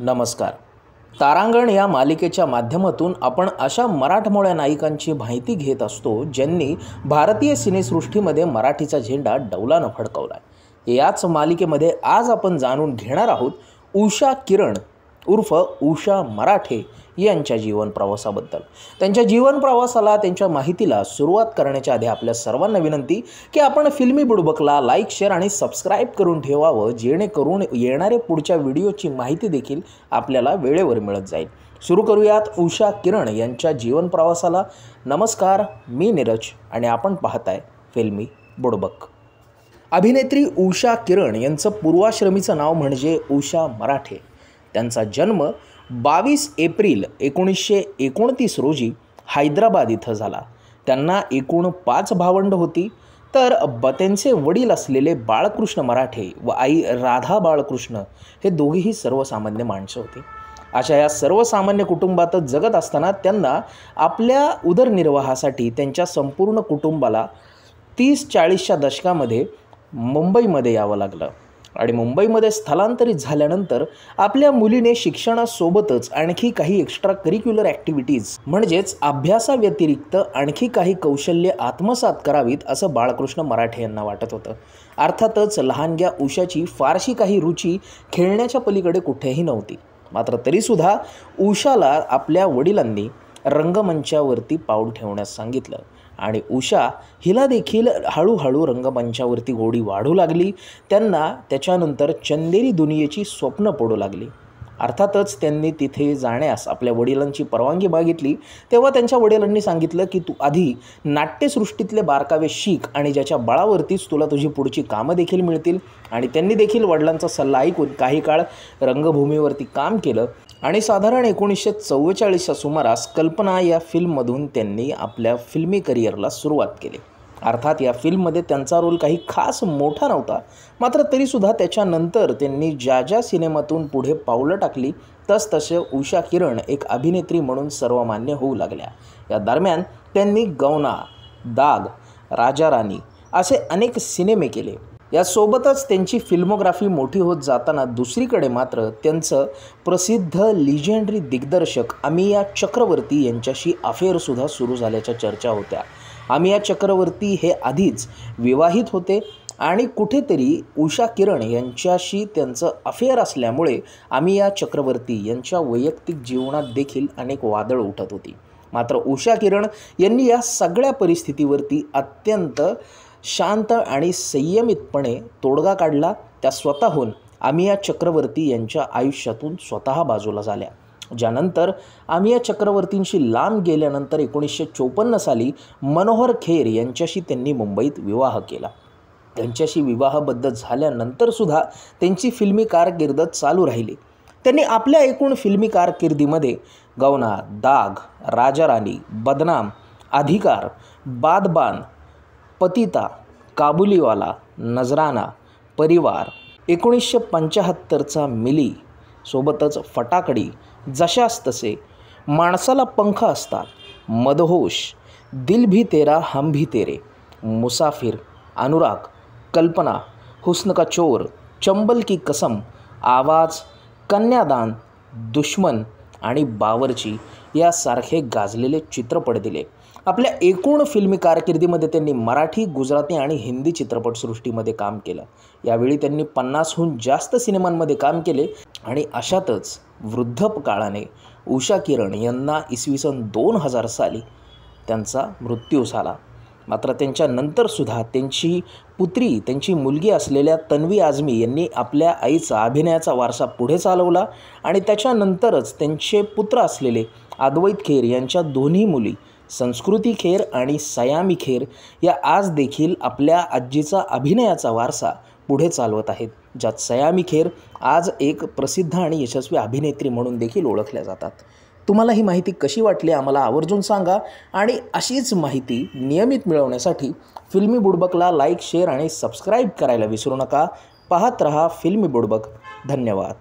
नमस्कार. तारांगण या मालिकेच्या माध्यमातून आपण अशा मराठमोळ्या नायिकांची माहिती घेत असतो ज्यांनी भारतीय सिनेसृष्टीमध्ये मराठीचा झेंडा डौलानं फडकवला. याच मालिकेमध्ये आज आपण जाणून घेणार आहोत उषा किरण उर्फ उषा मराठे यांच्या जीवन प्रवासाबद्दल. त्यांच्या जीवन प्रवासाला, त्यांच्या माहितीला सुरुवात करण्याच्या आधी आपल्या सर्वांना विनंती की आपण फिल्मी बुडबकला लाईक, शेअर आणि सबस्क्राईब करून ठेवावं, जेणेकरून येणारे पुढच्या व्हिडिओची माहिती देखील आपल्याला वेळेवर मिळत जाईल. सुरू करूयात उषा किरण यांच्या जीवन प्रवासाला. नमस्कार, मी नीरज आणि आपण पाहताय फिल्मी बुडबक. अभिनेत्री उषा किरण यांचं पूर्वाश्रमीचं नाव म्हणजे उषा मराठे. त्यांचा जन्म 22 एप्रिल 1929 रोजी हैदराबाद इथं झाला. त्यांना एकूण 5 भावंड होती. तर त्यांचे वडील असलेले बाळकृष्ण मराठे व आई राधा बाळकृष्ण हे दोघेही सर्वसामान्य माणसं होती. अशा या सर्वसामान्य कुटुंबातच जगत असताना त्यांना आपल्या उदरनिर्वाहासाठी त्यांच्या संपूर्ण कुटुंबाला 30-40च्या दशकामध्ये मुंबईमध्ये यावं लागलं. आणि मुंबईमध्ये स्थलांतरित झाल्यानंतर आपल्या मुलीने शिक्षणासोबतच आणखी काही एक्स्ट्रा करिक्युलर ॲक्टिव्हिटीज म्हणजेच अभ्यासाव्यतिरिक्त आणखी काही कौशल्ये आत्मसात करावीत असं बाळकृष्ण मराठे यांना वाटत होतं. अर्थातच लहानग्या उषाची फारशी काही रुची खेळण्याच्या पलीकडे कुठेही नव्हती. मात्र तरीसुद्धा उषाला आपल्या वडिलांनी रंगमंचावरती पाऊल ठेवण्यास सांगितलं आणि उषा हिला देखील हळूहळू रंगमंचावरती गोडी वाढू लागली. त्यांना त्याच्यानंतर चंदेरी दुनियेची स्वप्न पडू लागली. अर्थातच त्यांनी तिथे जाण्यास आपल्या वडिलांची परवानगी मागितली. तेव्हा त्यांच्या वडिलांनी सांगितलं की तू आधी नाट्यसृष्टीतले बारकावे शिक आणि ज्याच्या बळावरतीच तुला तुझी पुढची कामं देखील मिळतील. आणि त्यांनी देखील वडिलांचा सल्ला ऐकून काही काळ रंगभूमीवरती काम केलं आणि साधारण 1944च्या सुमारास कल्पना या फिल्ममधून त्यांनी आपल्या फिल्मी करिअरला सुरुवात केली. अर्थात या फिल्ममध्ये त्यांचा रोल काही खास मोठा नव्हता. मात्र तरीसुद्धा त्याच्यानंतर त्यांनी ज्या सिनेमातून पुढे पावलं टाकली तसतसे उषा किरण एक अभिनेत्री म्हणून सर्वमान्य होऊ लागल्या. या दरम्यान त्यांनी गौना, दाग, राजा राणी असे अनेक सिनेमे केले. यासोबतच त्यांची फिल्मोग्राफी मोठी होत जाताना दुसरीकडे मात्र त्यांचं प्रसिद्ध लिजेंडरी दिग्दर्शक अमिया चक्रवर्ती यांच्याशी अफेअरसुद्धा सुरू झाल्याच्या चर्चा होत्या. अमिया चक्रवर्ती हे आधीच विवाहित होते आणि कुठेतरी उषा किरण यांच्याशी त्यांचं अफेअर असल्यामुळे अमिया चक्रवर्ती यांच्या वैयक्तिक जीवनात देखील अनेक वादळ उठत होती. मात्र उषा किरण यांनी या सगळ्या परिस्थितीवरती अत्यंत शांत आणि संयमितपणे तोडगा काढला. त्या स्वतःहून अमिया चक्रवर्ती यांच्या आयुष्यातून स्वतः बाजूला झाल्या. ज्यानंतर अमिया चक्रवर्तींशी लांब गेल्यानंतर 1954 साली मनोहर खेर यांच्याशी त्यांनी मुंबईत विवाह केला. त्यांच्याशी विवाहबद्ध झाल्यानंतरसुद्धा त्यांची फिल्मी कारकीर्द चालू राहिली. त्यांनी आपल्या एकूण फिल्मी कारकिर्दीमध्ये गौना, दाग, राजा राणी, बदनाम, अधिकार, बादबान, पतिता, काबुलीवाला, नजराना, परिवार, 1975चा मिली, सोबतच फटाकडी, जशास तसे, माणसाला पंख असतात, मदहोश, दिल भी तेरा हम भी तेरे, मुसाफिर, अनुराग, कल्पना, हुस्न का चोर, चंबल की कसम, आवाज, कन्यादान, दुश्मन आणि बावर्ची यासारखे गाजलेले चित्रपट दिले. आपल्या एकूण फिल्मी कारकिर्दीमध्ये त्यांनी मराठी, गुजराती आणि हिंदी चित्रपटसृष्टीमध्ये काम केलं. यावेळी त्यांनी 50हून जास्त सिनेमांमध्ये काम केले आणि अशातच वृद्धपकाळाने उषा किरण यांना इसवी 2000 साली त्यांचा मृत्यू झाला. मात्र त्यांच्यानंतरसुद्धा त्यांची पुत्री, त्यांची मुलगी असलेल्या तन्वी आझमी यांनी आपल्या आईचा अभिनयाचा वारसा पुढे चालवला आणि त्याच्यानंतरच त्यांचे पुत्र असलेले अद्वैत खेर यांच्या दोन्ही मुली संस्कृती खेर आणि सयामी खेर या आज देखील आपल्या आजीचा अभिनयाचा वारसा पुढे चालवत आहेत. ज्यात सयामी खेर आज एक प्रसिद्ध आणि यशस्वी अभिनेत्री म्हणून देखील ओळखल्या जातात. तुम्हाला ही माहिती कशी वाटली आम्हाला आवर्जून सांगा आणि अशीच माहिती नियमित मिळवण्यासाठी फिल्मी बुडबकला लाईक, शेअर आणि सबस्क्राईब करायला विसरू नका. पाहत रहा फिल्मी बुडबक. धन्यवाद.